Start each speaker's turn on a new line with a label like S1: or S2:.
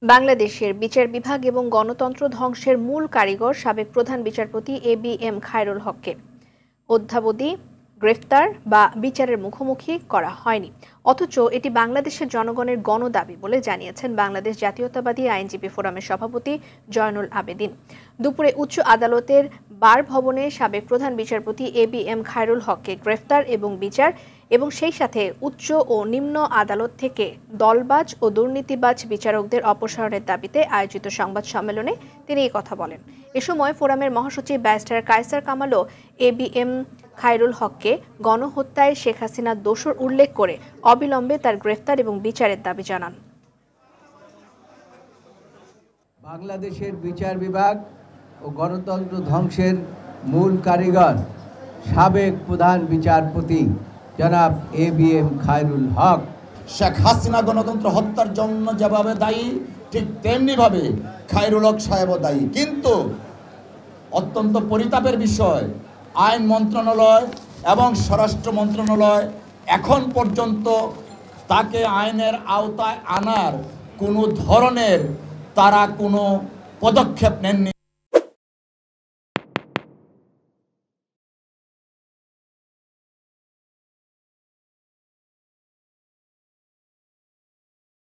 S1: বাংলাদেশের বিচার বিভাগ এবং গণতন্ত্র ধ্বংসের মূল কারিগর সাবেক প্রধান বিচারপতি এবিএম খায়রুল হককে অদ্যাবধি গ্রেফতার বা বিচারের মুখোমুখি করা হয়নি, অথচ এটি বাংলাদেশের জনগণের গণদাবি বলে জানিয়েছেন বাংলাদেশ জাতীয়তাবাদী আইনজীবী ফোরামের সভাপতি জয়নুল আবেদিন। দুপুরে উচ্চ আদালতের বার ভবনে সাবেক প্রধান বিচারপতি এবিএম খায়রুল হককে গ্রেফতার এবং বিচার এবং সেই সাথে উচ্চ ও নিম্ন আদালত থেকে দলবাজ ও দুর্নীতিবাজ বিচারকদের অপসারণের দাবিতে আয়োজিত সংবাদ সম্মেলনে তিনি এই কথা বলেন। এ সময় ফোরামের মহাসচিব ব্যারিস্টার কায়সার কামালও এবিএম খায়রুল হককে গণহত্যায় শেখ হাসিনার দোষর উল্লেখ করে অবিলম্বে তার গ্রেফতার এবং বিচারের দাবি জানান।
S2: বাংলাদেশের বিচার বিভাগ ও গণতন্ত্র ধ্বংসের মূল কারিগর সাবেক প্রধান বিচারপতি জনাব এবিএম খায়রুল হক
S3: শেখ হাসিনা গণতন্ত্র হত্যার জন্য যেভাবে দায়ী, ঠিক তেমনিভাবে খায়রুল হক সাহেবও দায়ী। কিন্তু অত্যন্ত পরিতাপের বিষয়, আইন মন্ত্রণালয় এবং স্বরাষ্ট্র মন্ত্রণালয় এখন পর্যন্ত তাকে আইনের আওতায় আনার কোনো ধরনের তারা কোনো পদক্ষেপ নেননি।